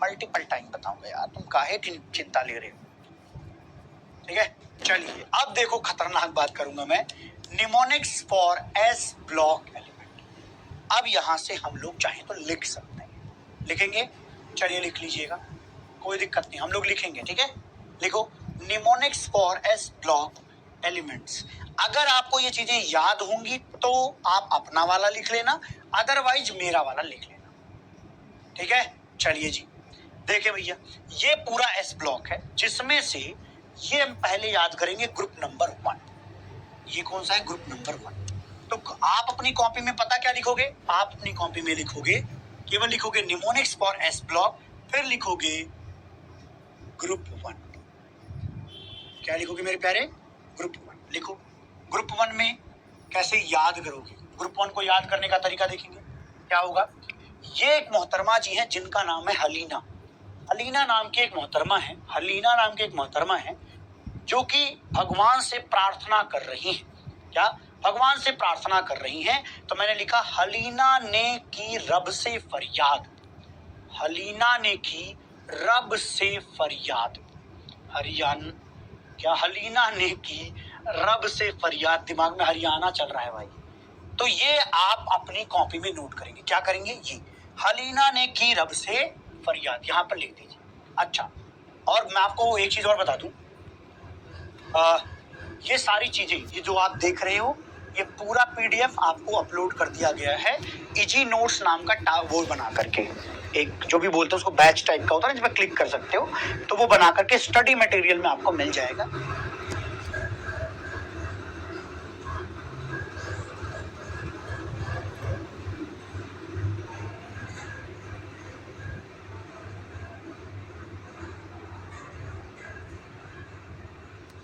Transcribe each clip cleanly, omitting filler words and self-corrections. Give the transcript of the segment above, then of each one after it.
Multiple time बताऊंगा यार, तुम काहे चिंता ले रहे हो। ठीक है, चलिए अब देखो खतरनाक बात करूंगा मैं, mnemonics for S block element. अब यहां से हम लोग चाहें तो लिख सकते हैं, लिखेंगे, चलिए लिख लीजिएगा, कोई दिक्कत नहीं, हम लोग लिखेंगे। ठीक है, लिखो mnemonics for S block elements. अगर आपको ये चीजें याद होंगी तो आप अपना वाला लिख लेना, अदरवाइज मेरा वाला लिख लेना। ठीक है, चलिए जी, देखिए भैया, ये पूरा एस ब्लॉक है, जिसमें से ये हम पहले याद करेंगे ग्रुप नंबर 1। ये कौन सा है? Group number 1। तो आप अपनी कॉपी में पता क्या लिखोगे? आप अपनी कॉपी में लिखोगे, केवल लिखोगे निमोनिक्स फॉर एस ब्लॉक, फिर लिखोगे ग्रुप 1। क्या लिखोगे मेरे प्यारे? ग्रुप 1 लिखो। ग्रुप 1 में कैसे याद करोगे? ग्रुप 1 को याद करने का तरीका देखेंगे, क्या होगा। ये एक मोहतरमा जी हैं जिनका नाम है हलीना। हलीना नाम की एक मोहतरमा है, हलीना नाम की एक मोहतरमा है, जो कि भगवान से प्रार्थना कर रही हैं। क्या? भगवान से प्रार्थना कर रही हैं। तो मैंने लिखा हलीना ने की रब से फरियाद। हलीना ने की रब से फरियाद। हरियाणा, क्या हलीना ने की रब से फरियाद, दिमाग में हरियाणा चल रहा है भाई। तो ये आप अपनी कॉपी में नोट करेंगे, क्या करेंगे, ये हलीना ने की रब से फरियाद यहां पर लिख दीजिए। अच्छा, और मैं आपको एक चीज और बता दूं, ये सारी चीजें, ये जो आप देख रहे हो, ये पूरा पीडीएफ आपको अपलोड कर दिया गया है इजी नोट्स नाम का वो बना करके, एक जो भी बोलते हैं उसको बैच टाइप का होता है जिस पर क्लिक कर सकते हो, तो वो बना करके स्टडी मटेरियल में आपको मिल जाएगा।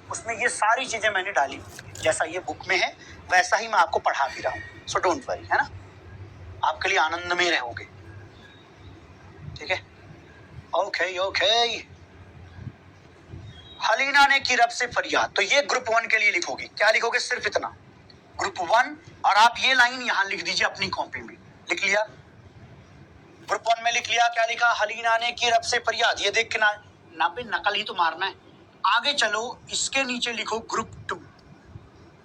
उसमें ये सारी चीजें मैंने डाली, जैसा ये बुक में है वैसा ही मैं आपको पढ़ा भी रहा हूँ, सो डोंट वरी, है ना, आपके लिए आनंद में रहोगे। ठीक है, ओके ओके। हलीना ने की रब से फरियाद, तो ये ग्रुप 1 के लिए लिखोगे, क्या लिखोगे, सिर्फ इतना, ग्रुप 1, और आप ये लाइन यहां लिख दीजिए अपनी कॉपी में। लिख लिया, ग्रुप 1 में लिख लिया, क्या लिखा, हलीना ने की रब से फरियाद। ये देख के ना पे नकल ही तो मारना है। आगे चलो, इसके नीचे लिखो ग्रुप 2।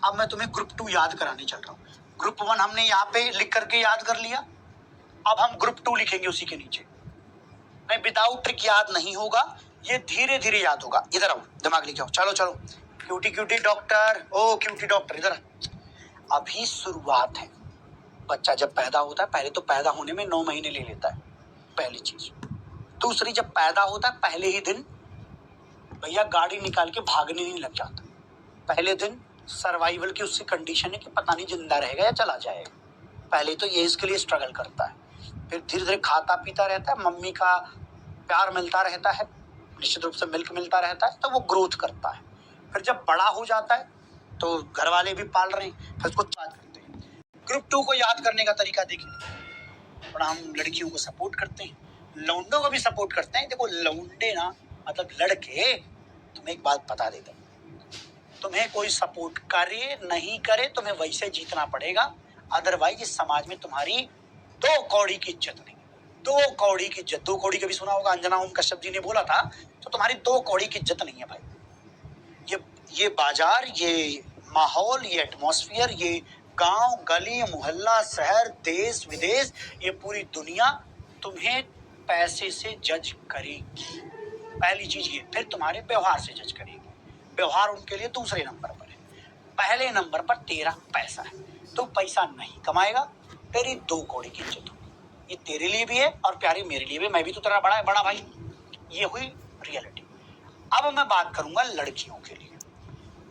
अब मैं तुम्हें ग्रुप 2 याद कराने चल रहा हूँ। ग्रुप 1 हमने यहाँ पे लिख करके याद कर लिया, अब हम ग्रुप 2 लिखेंगे उसी के नीचे। नहीं, विदाउट ट्रिक याद नहीं होगा, ये धीरे धीरे याद होगा। इधर आओ, दिमाग लेके आओ, चलो चलो, क्यूटी क्यूटी डॉक्टर, ओ क्यूटी डॉक्टर इधर। अभी शुरुआत है, बच्चा जब पैदा होता है, पहले तो पैदा होने में 9 महीने ले लेता है, पहली चीज। दूसरी, जब पैदा होता है पहले ही दिन भैया गाड़ी निकाल के भागने नहीं लग जाता। पहले दिन सर्वाइवल की उसकी कंडीशन है कि पता नहीं जिंदा रहेगा या चला जाएगा। पहले तो ये इसके लिए स्ट्रगल करता है, फिर धीरे धीरे खाता पीता रहता है, मम्मी का प्यार मिलता रहता है, निश्चित रूप से मिल्क मिलता रहता है, तो वो ग्रोथ करता है। फिर जब बड़ा हो जाता है तो घर वाले भी पाल रहे हैं, फिर उसको याद करते हैं। ग्रुप 2 को याद करने का तरीका देखिए, थोड़ा हम लड़कियों को सपोर्ट करते हैं, लौंडों को भी सपोर्ट करते हैं। देखो लौंडे ना मतलब लड़के, तुम्हें एक बात बता देता हूं, तुम्हें कोई सपोर्ट करे नहीं करे तुम्हें वैसे जीतना पड़ेगा, अदरवाइज इस समाज में तुम्हारी 2 कौड़ी की इज्जत नहीं। 2 कौड़ी की इज्जत, 2 कौड़ी कभी सुना होगा, अंजना ओम कश्यप जी ने बोला था, तो तुम्हारी 2 कौड़ी की इज्जत नहीं है भाई। ये बाजार, ये माहौल, ये एटमॉस्फेयर, ये गांव गली मोहल्ला शहर देश विदेश, ये पूरी दुनिया तुम्हें पैसे से जज करेगी, पहली चीज ये। फिर तुम्हारे व्यवहार से जज करेगी, व्यवहार उनके लिए दूसरे नंबर पर है, पहले नंबर पर तेरा पैसा है। तो पैसा नहीं कमाएगा, तेरी 2 कौड़ी की इज्जत होगी। ये तेरे लिए भी है और प्यारे मेरे लिए भी, मैं भी तो तेरा बड़ा भाई। ये हुई रियलिटी। अब मैं बात करूंगा लड़कियों के लिए।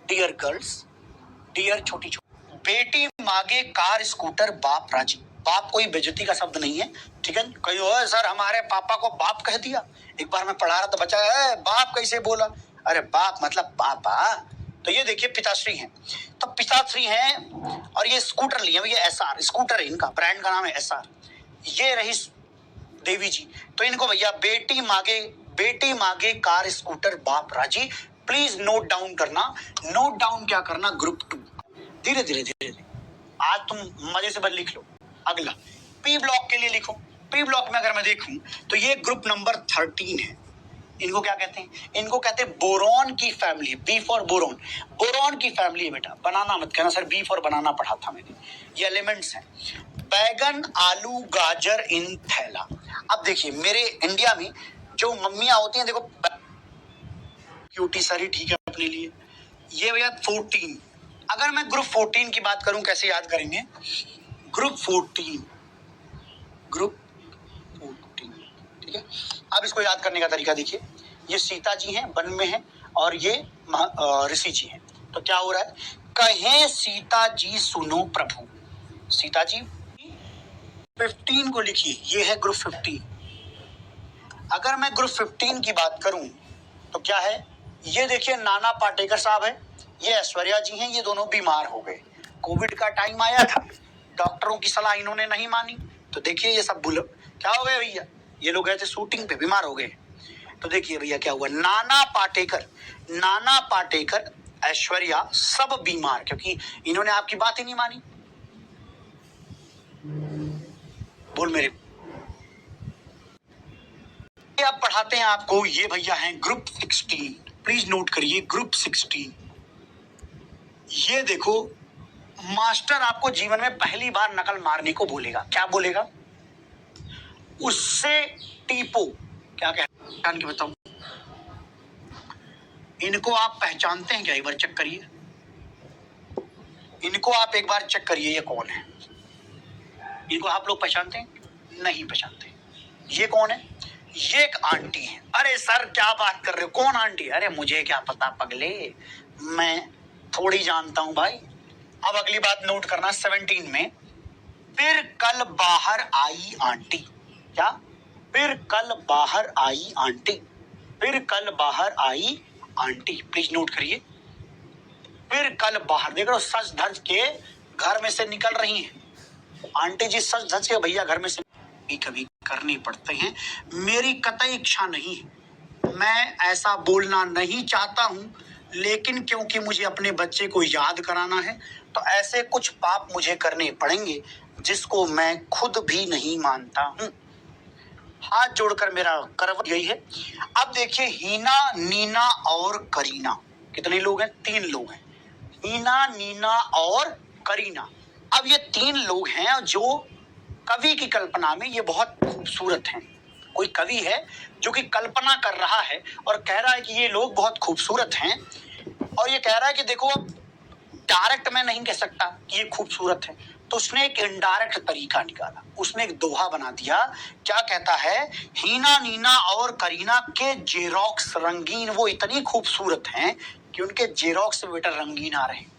डियर गर्ल्स, डियर छोटी छोटी, बेटी मांगे कार स्कूटर बाप राजी। बाप कोई बेइज्जती का शब्द नहीं है, ठीक है। कहीं हो सर हमारे पापा को बाप कह दिया, एक बार मैं पढ़ा रहा था बच्चा, बाप कैसे बोला, अरे बाप मतलब पापा। तो ये देखिए पिताश्री हैं, तो पिताश्री हैं और ये स्कूटर लिए, ये एसआर स्कूटर है, इनका ब्रांड का नाम है एसआर। ये रही देवी जी, तो इनको भैया बेटी मांगे कार स्कूटर बाप राजी। प्लीज नोट डाउन करना, नोट डाउन क्या करना, ग्रुप 2 धीरे धीरे धीरे धीरे। आज तुम मजे से बस लिख लो। अगला पी ब्लॉक के लिए लिखो, पी ब्लॉक में अगर मैं देखूं तो ये ग्रुप नंबर 13 है। इनको क्या कहते हैं? इनको कहते हैं बोरॉन की family. B for boron, boron की फैमिली है बेटा। बनाना मत कहना सर, बी फॉर बनाना पढ़ा था मैंने। ये एलिमेंट्स हैं, बैगन, आलू, गाजर इन थैला। अब देखिए मेरे इंडिया में जो मम्मियां होती हैं, देखो क्यूटी सारी ठीक है अपने लिए। ये भैया 14। अगर मैं ग्रुप 14 की बात करूं, कैसे याद करेंगे? ग्रुप 14, ठीक है। अब इसको याद करने का तरीका देखिए, ये सीता जी हैं, वन में हैं, और ये ऋषि जी हैं। तो क्या हो रहा है? कहें सीता जी सुनो प्रभु। सीता जी 15 को लिखिए, ये है ग्रुप 15। अगर मैं ग्रुप 15 की बात करूं तो क्या है? ये देखिए नाना पाटेकर साहब है, ये ऐश्वर्या जी हैं। ये दोनों बीमार हो गए, कोविड का टाइम आया था, डॉक्टरों की सलाह इन्होंने नहीं मानी, तो देखिए ये सब क्या हो गए भैया? ये लोग गए थे शूटिंग पे, बीमार हो गए। तो देखिए भैया क्या हुआ, नाना पाटेकर, ऐश्वर्या सब बीमार, क्योंकि इन्होंने आपकी बात ही नहीं मानी। बोल मेरे, अब पढ़ाते हैं आपको। ये भैया हैं ग्रुप 16, प्लीज नोट करिए ग्रुप 16। ये देखो, मास्टर आपको जीवन में पहली बार नकल मारने को बोलेगा। क्या बोलेगा? उससे टीपो। क्या जान के बताओ, इनको आप पहचानते हैं क्या? एक बार चेक करिए, इनको आप एक बार चेक करिए, ये कौन है? इनको आप लोग पहचानते हैं? नहीं पहचानते। ये कौन है? ये एक आंटी है। अरे सर क्या बात कर रहे हो, कौन आंटी? अरे मुझे क्या पता पगले, मैं थोड़ी जानता हूं भाई। अब अगली बात नोट करना, 17 में, फिर कल बाहर आई आंटी। क्या? फिर कल बाहर आई आंटी, फिर कल बाहर आई आंटी। प्लीज नोट करिए, फिर कल बाहर। देख लो, सच धज के घर में से निकल रही हैं आंटी जी, सच धज के भैया घर में से कभी करने पड़ते हैं। मेरी कतई इच्छा नहीं है, मैं ऐसा बोलना नहीं चाहता हूं, लेकिन क्योंकि मुझे अपने बच्चे को याद कराना है, तो ऐसे कुछ पाप मुझे करने पड़ेंगे जिसको मैं खुद भी नहीं मानता हूं। हाथ जोड़कर मेरा करवट यही है। अब देखिए, हीना, नीना और करीना, कितने लोग हैं? 3 लोग हैं, हीना, नीना और करीना। अब ये 3 लोग हैं जो कवि की कल्पना में ये बहुत खूबसूरत हैं। कोई कवि है जो कि कल्पना कर रहा है और कह रहा है कि ये लोग बहुत खूबसूरत हैं, और ये कह रहा है कि देखो, डायरेक्ट मैं नहीं कह सकता कि ये खूबसूरत है, तो उसने एक इनडायरेक्ट तरीका निकाला, उसने एक दोहा बना दिया। क्या कहता है? हीना, नीना और करीना के जेरोक्स रंगीन, वो इतनी खूबसूरत हैं कि उनके जेरोक्स बेटा रंगीन आ रहे हैं।